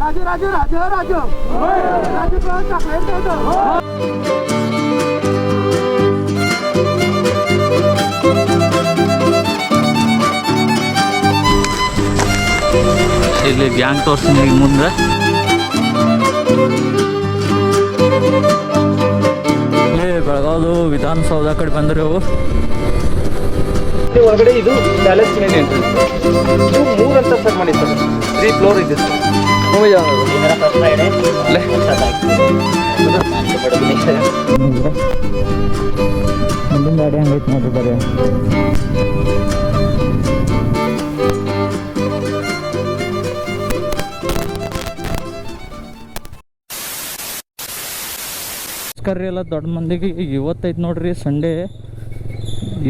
राजू राजू राजू राजू राजू को चॉकलेट दे दो। ಇಲ್ಲಿ ಗ್ಯಾಂಗ್ ತೋರಿಸ್ತೀನಿ ಈಗ ಮುಂದೆ. ಬೆಳಗಾವ್ದು ವಿಧಾನಸೌಧ ಕಡೆ ಬಂದ್ರೆ ಅವು ಒಳಗಡೆ ಇದು ಪ್ಯಾಲೇಸ್ ಮೇನ್ ಎಂಟ್ರೆನ್ಸ್. ಇದು 3 ಅಂತ ಸರ್ ಮಾಡಿ ಸರ್ 3 ಫ್ಲೋರ್ ಇದೆ ಸರ್. ಮುಂದಿನ ಗಾಡಿ ಹಂಗೈತೆ ನೋಡ್ರಿ ಬರೀ ನಮಸ್ಕಾರ ಎಲ್ಲ ದೊಡ್ಡ ಮಂದಿಗೆ. ಇವತ್ತೈತೆ ನೋಡ್ರಿ ಸಂಡೇ.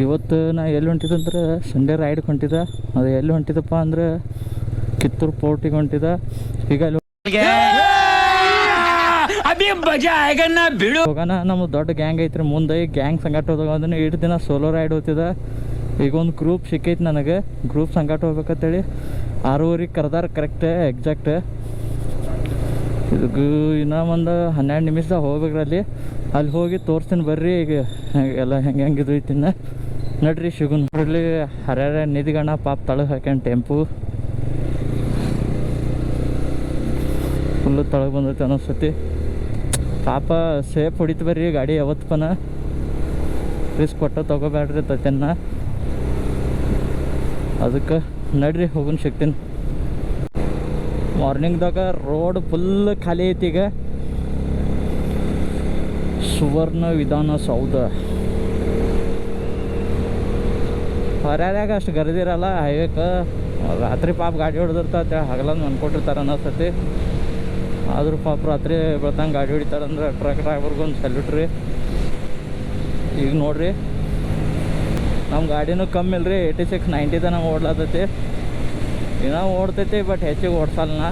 ಇವತ್ತು ನಾ ಎಲ್ಲಿ ಹೊಂಟಿದಂದ್ರೆ ಸಂಡೇ ರೈಡ್ಗೆ ಹೊಂಟಿದ. ಅದು ಎಲ್ಲಿ ಹೊಂಟಿದಪ್ಪ ಅಂದ್ರೆ ಕಿತ್ತೂರು ಪೋರ್ಟಿಗೆ ಹೊಂಟಿದ. ಈಗ ಅಲ್ಲಿ ಹೋಗೋಣ. ನಮ್ಮ ದೊಡ್ಡ ಗ್ಯಾಂಗ್ ಐತ್ರಿ ಮುಂದೆ. ಗ್ಯಾಂಗ್ ಸಂಗಾಟ ಹೋದಾಗ ಅದನ್ನು 8 ದಿನ ಸೋಲೋ ರೈಡ್ ಹೋಗ್ತಿದ. ಈಗ ಒಂದು ಗ್ರೂಪ್ ಸಿಕ್ಕೈತಿ ನನಗೆ. ಗ್ರೂಪ್ ಸಂಗಾಟ ಹೋಗ್ಬೇಕಂತೇಳಿ 6:30 ಕರೆದಾರ ಕರೆಕ್ಟ್ ಎಕ್ಸಾಕ್ಟ್. ಇದಕ್ಕೆ ಇನ್ನೂ ಒಂದು 12 ನಿಮಿಷದಾಗ ಹೋಗ್ಬೇಕ್ರಿ. ಅಲ್ಲಿ ಹೋಗಿ ತೋರಿಸ್ತೀನಿ ಬರ್ರಿ ಈಗ ಎಲ್ಲ ಹೆಂಗೆ ಐತಿನ್ನ ನಡ್ರಿ ಶಿಗುನ್. ನೋಡ್ರಿ ಹರ್ಯಾರ ನಿಧಿಗಣ ಪಾಪ ತಳಗೆ ಹಾಕ್ಯಂಡು ಟೆಂಪು ಫುಲ್ಲು ತಳಗೆ ಬಂದೈತಿ ಅನ್ನಿಸ್ತತಿ. ಪಾಪ ಸೇಫ್ ಹೊಡಿತು ಬರ್ರಿ ಗಾಡಿ ಯಾವತ್ತಪ್ಪನ. ರಿಸ್ಕ್ ಕೊಟ್ಟು ತೊಗೋಬೇಡ್ರಿ ತತೆನ್ನ. ಅದಕ್ಕೆ ನಡ್ರಿ ಹೋಗೋಣ ಸಿಗ್ತೀನಿ. ಮಾರ್ನಿಂಗ್ದಾಗ ರೋಡ್ ಫುಲ್ ಖಾಲಿ ಐತಿ. ಈಗ ಸುವರ್ಣ ವಿಧಾನಸೌಧ ಹೊರ್ಯಾರ್ಯಾಗ ಅಷ್ಟು ಗರ್ದಿರಲ್ಲ ಹೈವೇಕ್ಕೆ. ರಾತ್ರಿ ಪಾಪ ಗಾಡಿ ಹೊಡೆದಿರ್ತ ಹಗಲಂದು ಅನ್ಕೊಟ್ಟಿರ್ತಾರೆ ಅನ್ನಿಸ್ತತಿ. ಆದರೂ ಪಾಪ ರಾತ್ರಿ ಬೆಳ್ತಂಗೆ ಗಾಡಿ ಹೊಡಿತಾರಂದ್ರೆ ಟ್ರಕ್ ಡ್ರೈವರ್ಗೊಂದು ಸಲ್ಯೂಟ್ ರೀ. ಈಗ ನೋಡ್ರಿ ನಮ್ಮ ಗಾಡಿನೂ ಕಮ್ಮಿ ಇಲ್ರಿ. 86 90 ತನಕ ಓಡ್ಲತ್ತೈತಿ. ಇನ್ನೂ ಓಡ್ತೈತಿ ಬಟ್ ಹೆಚ್ಚಿಗೆ ಓಡ್ಸಲ್ಲ ನಾ.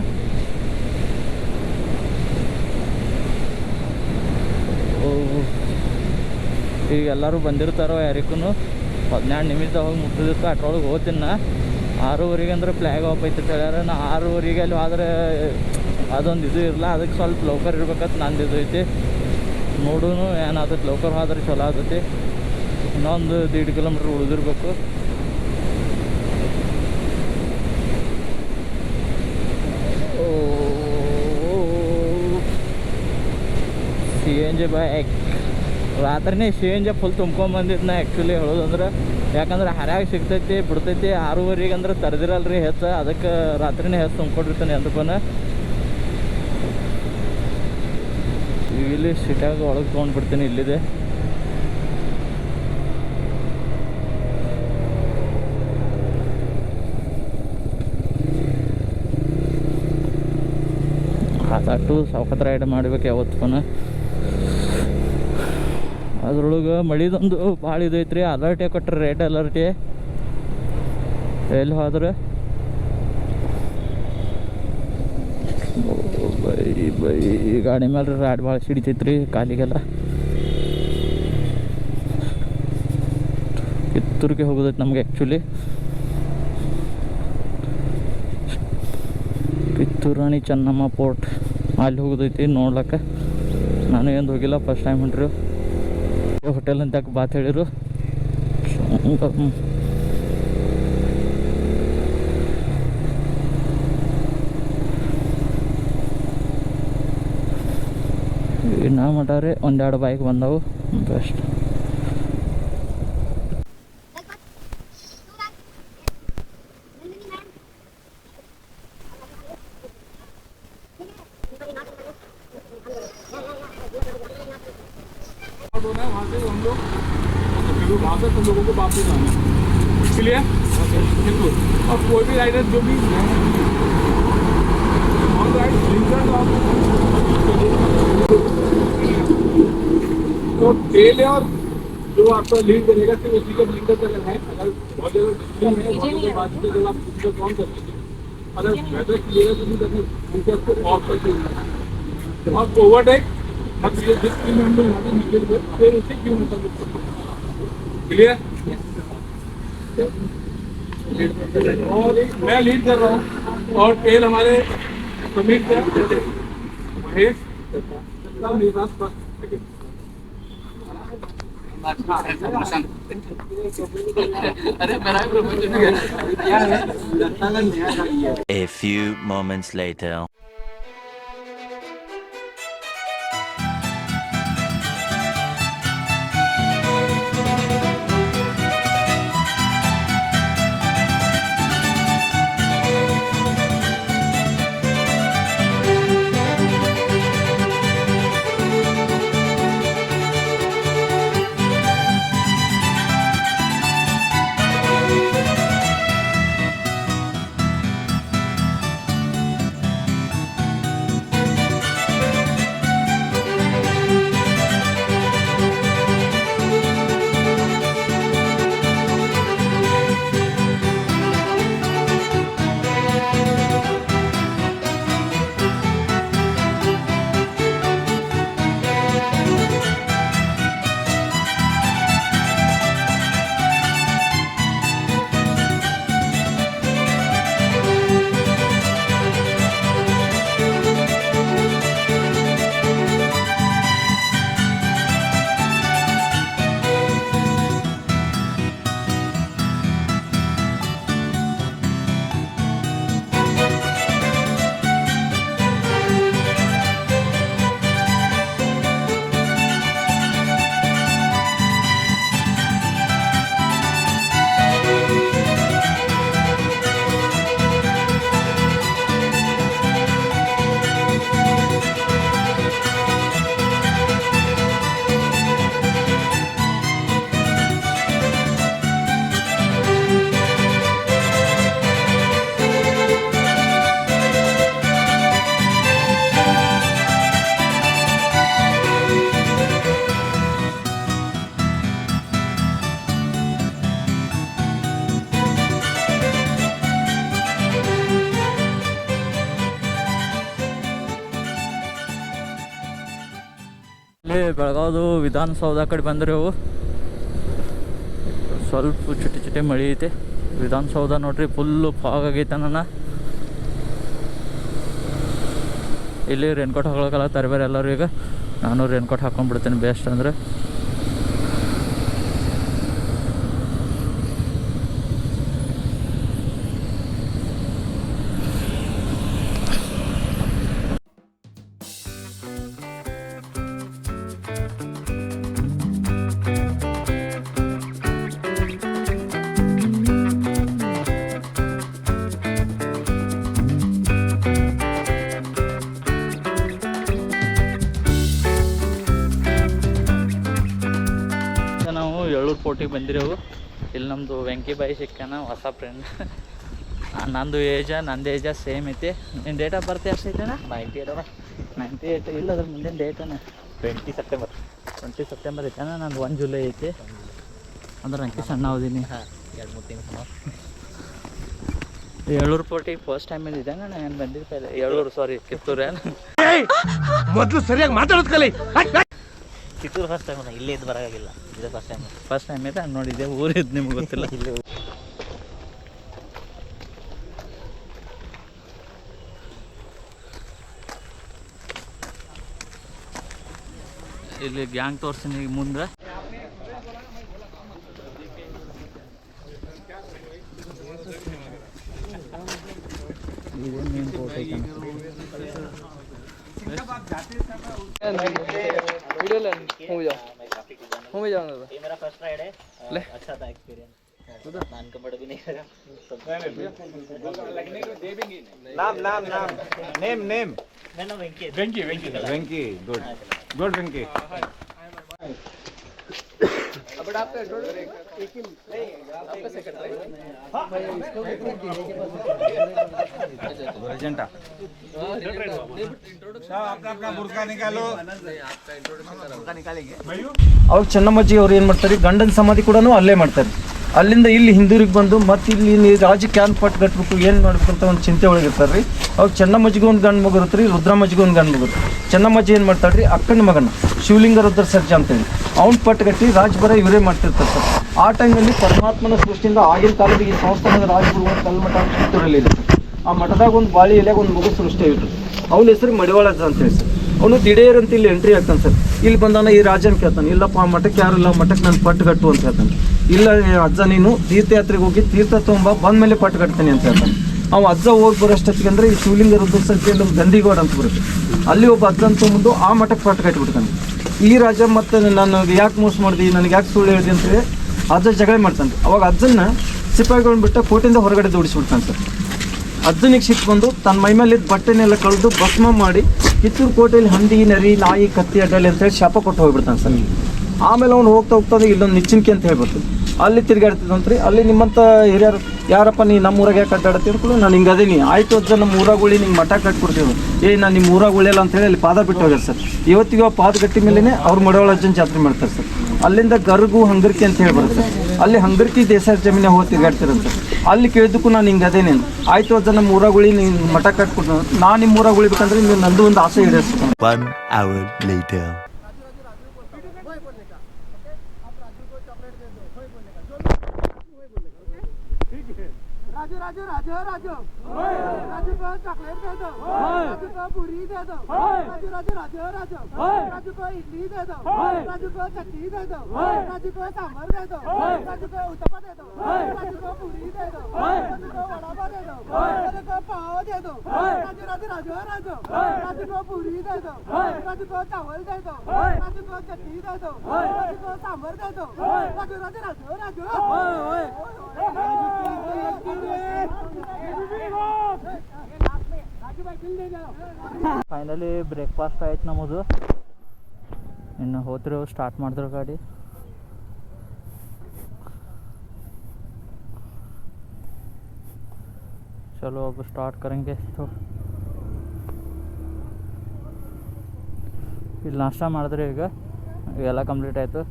ಈಗ ಎಲ್ಲರೂ ಬಂದಿರ್ತಾರೋ ಯಾರಿಗೂ 12 ನಿಮಿಷದಾಗ ಹೋಗಿ ಮುಟ್ಟಿದಿರ್ತ. ಅಟ್ರೊಳಗೆ ಹೋಗ್ತೀನಿ ನಾ. 6:30 ಅಂದ್ರೆ ಫ್ಲ್ಯಾಗ್ ಆಫ್ ಐತೆ ಹೇಳ್ಯಾರ. ನಾ 6:30 ಅಲ್ಲಿ ಹೋದ್ರೆ ಅದೊಂದು ಇದು ಇರಲ್ಲ. ಅದಕ್ಕೆ ಸ್ವಲ್ಪ ಲೌಕರ್ ಇರ್ಬೇಕಂತ ನಂದು ಇದು ಐತಿ. ನೋಡೋನು ಏನಾದಕ್ಕೆ ಲೌಕರ್ ಹೋದ್ರೆ ಚಲೋ ಆಗ್ತೈತಿ. ಇನ್ನೊಂದು 1.5 ಕಿಲೋಮೀಟ್ರ್ ಉಳಿದಿರ್ಬೇಕು. CNG ಬೈಕ್ ರಾತ್ರಿನೇ CNG ಫುಲ್ ತುಂಬ್ಕೊಂಬಂದಿದ್ದು ನಾ ಆ್ಯಕ್ಚುಲಿ ಹೇಳೋದಂದ್ರೆ. ಯಾಕಂದ್ರೆ ಹರ್ಯಾಗ ಸಿಗ್ತೈತಿ ಬಿಡ್ತೈತಿ. 6:30 ಅಂದ್ರೆ ತರದಿರಲ್ರಿ ಹೆಚ್ಚು. ಅದಕ್ಕೆ ರಾತ್ರಿನೇ ಹೆಚ್ಚು ತುಂಬ್ಕೊಂಡಿರ್ತಾನೆ ಎಂದಪ್ಪನ. ಇಲ್ಲಿ ಸಿಟ್ಯಾಗ ಒಳಗೆ ತೊಗೊಂಡ್ಬಿಡ್ತೀನಿ. ಇಲ್ಲಿದೆ ಅದಾಟು ಸಾವ್ಕಾತ ರೈಡ್ ಮಾಡ್ಬೇಕು ಯಾವತ್ತನ. ಅದ್ರೊಳಗೆ ಮಳಿದೊಂದು ಭಾಳ ಇದೈತ್ರಿ. ಅಲರ್ಟೇ ಕೊಟ್ರಿ, ರೆಡ್ ಅಲರ್ಟೇ. ಎಲ್ಲಿ ಹೋದ್ರೆ ಬೈ ಗಾಡಿ ಮೇಲೆ ರಾಡ್ ಭಾಳ ಸಿಡಿತೈತ್ರಿ ಕಾಲಿಗೆಲ್ಲ. ಕಿತ್ತೂರಿಗೆ ಹೋಗೋದೈತೆ ನಮ್ಗೆ ಆ್ಯಕ್ಚುಲಿ. ಕಿತ್ತೂರು ರಾಣಿ ಚೆನ್ನಮ್ಮ ಪೋರ್ಟ್ ಅಲ್ಲಿ ಹೋಗೋದೈತಿ ನೋಡ್ಲಕ್ಕ. ನಾನು ಏನು ಹೋಗಿಲ್ಲ, ಫಸ್ಟ್ ಟೈಮ್ ಹೊಂಟ್ರಿ. ಹೋಟೆಲ್ ಅಂತ ಬಾತ್ ಹೇಳಿರು. ಇನ್ನು ಮಟಾರೆ 1-2 ಬೈಕ್ ಬಂದವು ಬೆಸ್ಟ್. वहाँ से तुम लोगों को वापस आना क्लियर। और कोई भी राइडर जो भी ऑन राइड तो तेल है और जो आपका लीड करेगा सिर्फ उसी का ब्लिंकर चलना है। अगर बहुत ज़्यादा बाद जब आप ब्लिंकर ऑन कर लीजिए, अगर वेदर क्लियर है तो भी करना ब्लिंकर को ऑफ करके और ओवरटेक अब ये जिस स्पीड में हम लोग यहाँ पे निकल गए फिर उसे क्यों मतलब क्लियर। और मैं लीड कर रहा हूँ और टेल हमारे समीर क्या महेश निवास पर A few moments later. ಇಲ್ಲಿ ಬೆಳಗಾವ್ದು ವಿಧಾನಸೌಧ ಕಡೆ ಬಂದ್ರೆ ಅವು ಸ್ವಲ್ಪ ಚಿಟಿ ಚಿಟಿ ಮಳೆ ಐತೆ. ವಿಧಾನಸೌಧ ನೋಡ್ರಿ ಫುಲ್ಲು ಫಾಗ್ ಆಗೈತೆ ನನ್ನ. ಇಲ್ಲಿ ರೇನ್ಕೋಟ್ ಹಾಕೊಳಕಲ್ಲ ತರಬೇರೆ ಎಲ್ಲರೂ. ಈಗ ನಾನು ರೇನ್ಕೋಟ್ ಹಾಕೊಂಡ್ಬಿಡ್ತೀನಿ ಬೆಸ್ಟ್ ಅಂದರೆ. ಏಳೂರು ಫೋರ್ಟಿಗೆ ಬಂದಿರೋವು. ಇಲ್ಲಿ ನಮ್ಮದು ವೆಂಕಿ ಬಾಯಿ ಸಿಕ್ಕಾನ, ಹೊಸ ಫ್ರೆಂಡ್. ನಂದು ನಂದು ಸೇಮ್ ಐತಿ. ನಿನ್ನ ಡೇಟ್ ಆಫ್ ಬರ್ತ್ ಎಷ್ಟು ಐತೆಣ್ಣ? 98 ಇಲ್ಲ, ಅದ್ರ ಮುಂದಿನ ಡೇಟನ 20 ಸೆಪ್ಟೆಂಬರ್ ಐತೆಣ್ಣ. ನಂದು 1 ಜುಲೈ ಐತಿ. ಅಂದ್ರೆ ಅಂಕಿ ಸಣ್ಣ ಓದೀನಿ. 2-3 ತಿಂಗಳು. ಏಳೂರು ಫೋರ್ಟಿಗೆ ಫಸ್ಟ್ ಟೈಮ್ ಬಂದಿದ್ದೆ ನಾನು. ಏನು ಬಂದಿದ್ದೆ ಏಳೂರು, ಸಾರಿ ಕಿತ್ತೂರು. ಮೊದಲು ಸರಿಯಾಗಿ ಮಾತಾಡೋದು ಕಲಿ. ಕಿತ್ತೂರು ಫಸ್ಟ್ ಟೈಮ್ ಇಲ್ಲೇ ಇದ್ದು ಬರೋಕ್ಕಾಗಿಲ್ಲ. ಇದೇ ಫಸ್ಟ್ ಟೈಮ್ ಐತೆ. ನೋಡಿದ್ದೆ ಊರಿದ್ದು ನಿಮ್ಗೆ ಗೊತ್ತಿಲ್ಲ. ಇಲ್ಲಿ ಗ್ಯಾಂಗ್ ತೋರಿಸ್ತೀನಿ ಈಗ ಮುಂದೆ. ಇದೇ ಮೇನ್ ಕೋಟೆ. ये मेरा फर्स्ट राइड है. अच्छा था एक्सपीरियंस. नान का बड़ा भी नहीं लगा. नाम नेम मैं ना वेंकी वेंकी गुड वेंकी. अब आपका एक ही आपका सेकंड एजेंटा अपना बुर्का निकालो. ಅವಾಗ ಚೆನ್ನಮ್ಮಜ್ಜಿ ಅವ್ರು ಏನು ಮಾಡ್ತಾರೆ, ಗಂಡನ ಸಮಾಧಿ ಕೂಡ ಅಲ್ಲೇ ಮಾಡ್ತಾರೆ. ಅಲ್ಲಿಂದ ಇಲ್ಲಿ ಹಿಂದೂರಿಗೆ ಬಂದು ಮತ್ತೆ ಇಲ್ಲಿ ರಾಜ ಕ್ಯಾನ್ ಪಟ್ಟು ಕಟ್ಬೇಕು, ಏನು ಮಾಡ್ಬೇಕು ಅಂತ ಒಂದು ಚಿಂತೆ ಒಳಗಿರ್ತಾರೆ ರೀ. ಅವಾಗ ಚೆನ್ನಮ್ಮಜ್ಜಿಗೆ ಒಂದು ಗಂಡು ಮಗು ಇರುತ್ತೆ ರೀ, ರುದ್ರಮ್ಮಜ್ಜಿಗೆ ಒಂದು ಗಂಡು ಮಗು ಇರುತ್ತೆ. ಚೆನ್ನಮ್ಮಜ್ಜಿ ಏನು ಮಾಡ್ತಾಳೆ ರೀ, ಅಕ್ಕನ ಮಗನ ಶಿವಲಿಂಗ ರುದ್ರ ಸರ್ಜ ಅಂತೇಳಿ ಅವ್ನ ಪಟ್ಟು ಕಟ್ಟಿ ರಾಜ್ಭರ ಇವರೇ ಮಾಡ್ತಿರ್ತಾರೆ ಸರ್. ಆ ಟೈಮಲ್ಲಿ ಪರಮಾತ್ಮನ ಸೃಷ್ಟಿಯಿಂದ ಆಗಿನ ಕಾಲದ ಈ ಸಂಸ್ಥಾನದ ರಾಜಗುರು ಕಲ್ಮಠ ಕಿತ್ತೂರಲ್ಲಿ ಇದೆ. ಆ ಮಠದಾಗ ಒಂದು ಬಾಳಿ ಎಲೆಗೆ ಒಂದು ಮಗು ಸೃಷ್ಟಿ ಆಗಿತ್ತು. ಅವನ ಹೆಸರು ಮಡಿವಾಳ ಅಜ್ಜ ಅಂತ ಹೇಳಿ ಸರ್. ಅವನು ದಿಢೀರ್ ಅಂತ ಇಲ್ಲಿ ಎಂಟ್ರಿ ಆಗ್ತಾನೆ ಸರ್. ಇಲ್ಲಿ ಬಂದಾನ ಈ ರಾಜನ್ ಕೇಳ್ತಾನೆ, ಇಲ್ಲಪ್ಪ ಆ ಮಠಕ್ಕೆ ಯಾರಿಲ್ಲ, ಮಠಕ್ಕೆ ನಾನು ಪಟ್ಟು ಕಟ್ಟು ಅಂತ ಹೇಳ್ತಾನೆ. ಇಲ್ಲ ಅಜ್ಜ ನೀನು ತೀರ್ಥಯಾತ್ರೆಗೆ ಹೋಗಿ ತೀರ್ಥ ತೊಗೊಂಬ, ಬಂದ್ಮೇಲೆ ಪಟ್ಟು ಕಟ್ತಾನೆ ಅಂತ ಹೇಳ್ತಾನೆ. ಅವ ಅಜ್ಜ ಹೋಗಿ ಬರೋಷ್ಟೊತ್ತಿಗೆ ಅಂದ್ರೆ ಈ ಶಿವಲಿಂಗ ರುದ್ರ ಸಂಖ್ಯೆಯಲ್ಲಿ ಗಂದಿಗೋಡ ಅಂತ ಬರುತ್ತೆ, ಅಲ್ಲಿ ಒಬ್ಬ ಅಜ್ಜನ ತೊಗೊಂಡು ಆ ಮಠಕ್ಕೆ ಪಟ್ಟು ಕಟ್ಟಿಬಿಡ್ತಾನೆ. ಈ ರಾಜ ಮತ್ತೆ ನಾನು ಯಾಕೆ ಮೋಸ ಮಾಡಿದೆ, ನನಗೆ ಯಾಕೆ ಸುಳ್ಳು ಹೇಳಿದೆ ಅಂತೇಳಿ ಅಜ್ಜ ಜಗಳ ಮಾಡ್ತಾನೆ. ಅವಾಗ ಅಜ್ಜನ ಸಿಪಾಯಿಗಳನ್ನ ಬಿಟ್ಟು ಕೋಟೆಯಿಂದ ಹೊರಗಡೆ ದೂಡಿಸ್ಬಿಡ್ತಾನೆ ಸರ್. ಅಜ್ಜನಿಗೆ ಸಿಟ್ಟು ಬಂದು ತನ್ನ ಮೈ ಮೇಲೆ ಬಟ್ಟೆನೆಲ್ಲ ಕಳೆದು ಭಸ್ಮ ಮಾಡಿ ಕಿತ್ತೂರು ಕೋಟೆಯಲ್ಲಿ ಹಂದಿ, ನರಿ, ನಾಯಿ, ಕತ್ತಿ ಅಡ್ಡಲಿ ಅಂತೇಳಿ ಶಾಪ ಕೊಟ್ಟು ಹೋಗ್ಬಿಡ್ತಾನೆ ಸರ್. ಆಮೇಲೆ ಅವ್ನು ಹೋಗ್ತಾ ಹೋಗ್ತಾನೆ ಇಲ್ಲೊಂದು ನಿಚ್ಚಿನ್ಕೆ ಅಂತ ಹೇಳ್ಬಿಟ್ಟು ಅಲ್ಲಿ ತಿರುಗಾಡ್ತಿದ್ದಂತ್ರಿ. ಅಲ್ಲಿ ನಿಮ್ಮಂಥ ಹಿರಿಯರು ಯಾರಪ್ಪ ನೀ ನಮ್ಮ ಊರಾಗ ಯಾಕೆ ಅಡ್ಡಾಡ್ತೀವಿ ಅನ್ಕೊಳ್ಳಿ, ನಾನು ಹಿಂಗೆ ಅದೀನಿ ಆಯಿತು ಅಜ್ಜ ನಮ್ಮ ಊರಾಗುಳಿ ನಿಂಗೆ ಮಠ ಕಟ್ಕೊಡ್ತೀವಿ, ನಾನು ನಿಮ್ಮ ಊರಾಗ ಉಳಿಯಲ್ಲ ಅಂತೇಳಿ ಅಲ್ಲಿ ಪಾದ ಬಿಟ್ಟು ಹೋಗ್ಯಾರ ಸರ್. ಇವತ್ತಿಗೂ ಆ ಪಾದ ಗಟ್ಟಿ ಮೇಲೇ ಅವ್ರು ಮಡಿವಾಳ ಅಜ್ಜನ ಜಾತ್ರೆ ಮಾಡ್ತಾರೆ ಸರ್. ಅಲ್ಲಿಂದ ಗರ್ಗು ಹಂಗರ್ಕಿ ಅಂತ ಹೇಳಿ ಬರುತ್ತೆ ಸರ್. ಅಲ್ಲಿ ಹಂಗರ್ಕಿ ದೇಸಾಯಿ ಜಮೀನೇ ಹೋಗಿ ತಿರ್ಗಾಡ್ತಿರಂತ. ಅಲ್ಲಿ ಕೇಳಿದಕ್ಕೂ ನಾನು ಹಿಂಗೆ ಅದೇನೇನು ಆಯಿತು ಅಜ್ಜ ನಮ್ಮ ಊರಾಗುಳಿ ನೀನು ಮಠ ಕಟ್ಕೊಟ್ಟು, ನಾನು ನಿಮ್ಮ ಊರಾಗ ಉಳಿಬೇಕಂದ್ರೆ ನೀವು ನಂದು ಒಂದು ಆಸೆ ಈಡೇರಿಸ್ತೀನಿ. 1 hour later. राजू राजू राजू राजू राजू को चॉकलेट दे दो, राजू को पूरी दे दो, राजू राजू राजू राजू राजू को इडली दे दो, राजू को चटनी दे दो, राजू को सांभर दे दो, राजू को उत्तपम दे दो, राजू को पूरी दे दो, राजू को वड़ा पाव दे दो, राजू को पाव दे दो, राजू राजू राजू राजू राजू को पूरी दे दो, राजू को चावल दे दो, राजू को चटनी दे दो, राजू को सांभर दे दो, राजू राजू राजू राजू ಫೈನಲಿ ಬ್ರೇಕ್ಫಾಸ್ಟ್ ಆಯ್ತು ನಮ್ಮದು. ಇನ್ನು ಹೋದ್ರೆ ಸ್ಟಾರ್ಟ್ ಮಾಡಿದ್ರು ಗಾಡಿ. ಚಲೋ अब ಸ್ಟಾರ್ಟ್ ಕರೆಂಗೆ. ಇಲ್ಲಿ ನಾಷ್ಟ ಮಾಡಿದ್ರೆ ಈಗ ಇವೆಲ್ಲ ಕಂಪ್ಲೀಟ್ ಆಯಿತು.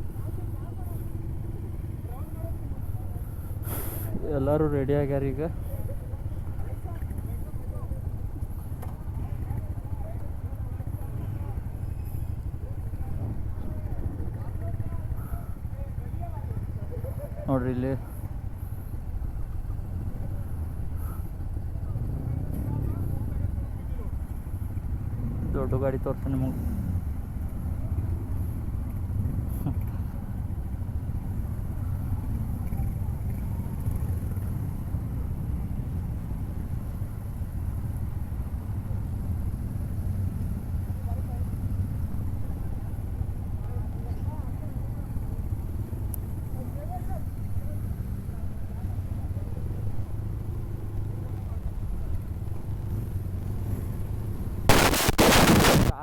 ಎಲ್ಲರೂ ರೆಡಿ ಆಗ್ಯಾರ ಈಗ. ನೋಡ್ರಿ ಇಲ್ಲಿ ದೊಡ್ಡ ಗಾಡಿ ತೋರಿಸ್ತೀನಿ ನಿಮಗೆ.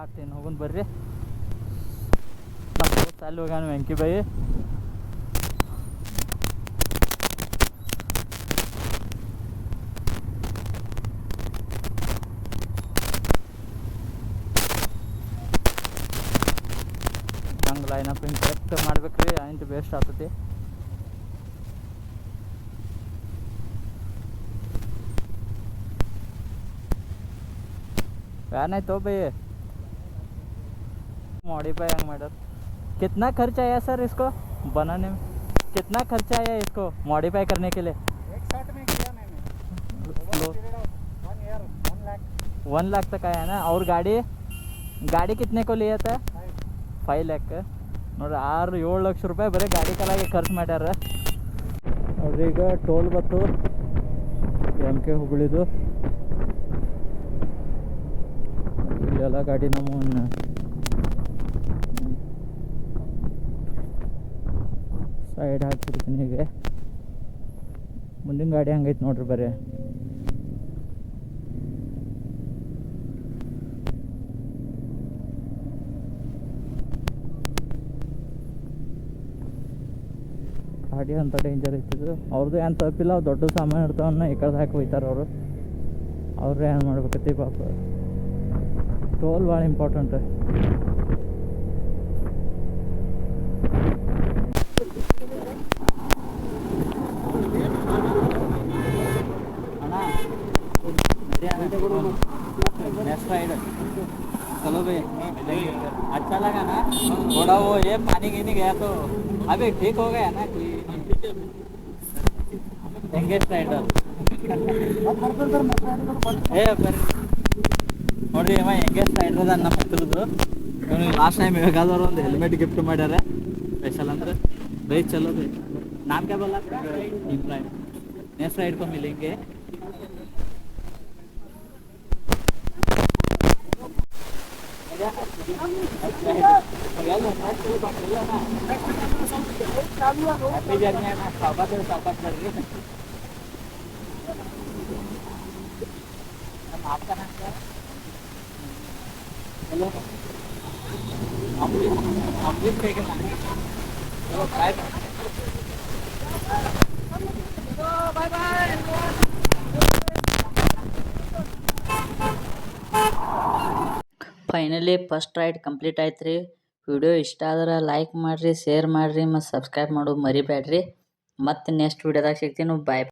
ಆಗ್ತೀನಿ ಹೋಗೋಣ ಬರ್ರಿ. ನಮ್ಮ ದೋಸ್ತ ಅಲ್ಲಿ ಹೋಗ್ಯಾನ ವೆಂಕಿ ಬಾಯಿ. ಹಂಗೆ ಲೈನಪ್ ಹಿಂಗೆ ಕರೆಕ್ಟ್ ಮಾಡ್ಬೇಕ್ರಿ, ಆಯ್ತು ಬೆಸ್ಟ್ ಆಗ್ತೈತಿ. ಏನಾಯ್ತು ಭೈ मॉडिफाई हंग मैडम कितना खर्च आया सर इसको बनाने में? कितना खर्चा आया इसको मॉडिफाई करने के लिए? एक शॉट में किया मैंने 1 लाख तक आया ना. और गाड़ी कितने को लिया था? 5 लाख ನೋಡ್ರಿ 6-7 ಲಕ್ಷ ರೂಪಾಯಿ ಬರೀ ಗಾಡಿ ಕಲಾಗೆ ಖರ್ಚು ಮಾಡ್ಯಾರ. ನೋಡ್ರಿ ಈಗ ಟೋಲ್ ಬತ್ತು MK ಹುಬ್ಳಿದು. ಇಲ್ಲೆಲ್ಲ ಗಾಡಿ ನಮ್ಮ ಸೈಡ್ ಹಾಕ್ಬಿಡ್ತೀನಿ. ಈಗ ಮುಂದಿನ ಗಾಡಿ ಹಂಗೈತೆ ನೋಡ್ರಿ ಬರೀ. ಗಾಡಿ ಅಂತ ಡೇಂಜರ್ ಐತಿದ್ದು. ಅವ್ರದ್ದು ಏನು ತಪ್ಪಿಲ್ಲ, ದೊಡ್ಡ ಸಾಮಾನು ಇರ್ತಾವನ್ನ ಈ ಕಡೆ ಹಾಕಿ ಹೋಯ್ತಾರೆ ಅವರು. ಅವ್ರೇ ಏನು ಮಾಡ್ಬೇಕತ್ತಿ ಪಾಪ. ಟೋಲ್ ಭಾಳ ಇಂಪಾರ್ಟೆಂಟ್. नेक्स्ट राइड चलो भाई, अच्छा लगा ना? थोड़ा वो ये पानी गिनी गया तो अभी ठीक हो गया ना? कोई यंगेस्ट राइडर ಏ ಬರ್ರಿ ನೋಡ್ರಿ ಅವ ಹೆಂಗೆ ಸ್ಟ್ರೈಡರ್ ಅದ ನಮ್ಮ ಹತ್ರದ್ದು ಇವನಿಗೆ ಲಾಸ್ಟ್ ಟೈಮ್ ಹೇಗಾದವ್ರು ಒಂದು ಹೆಲ್ಮೆಟ್ ಗಿಫ್ಟ್ ಮಾಡ್ಯಾರ ಸ್ಪೆಷಲ್ ಅಂದ್ರೆ ಬೈ ಚಲೋ ಬೈ नाम क्या बोला इब्राहिम नेक्स्ट राइड को मिलेंगे आपका नाम क्या है हेलो अमृत के नाम चलो bye finally first ride complete ಆಯ್ತು ರೀ. ವಿಡಿಯೋ ಇಷ್ಟ ಆದ್ರೆ ಲೈಕ್ ಮಾಡಿರಿ, ಶೇರ್ ಮಾಡಿರಿ ಮತ್ತು ಸಬ್ಸ್ಕ್ರೈಬ್ ಮಾಡೋದು ಮರಿಬೇಡ್ರಿ. ಮತ್ತು ನೆಕ್ಸ್ಟ್ ವಿಡಿಯೋದಾಗ ಸಿಗ್ತೀನಿ. ಬಾಯ್.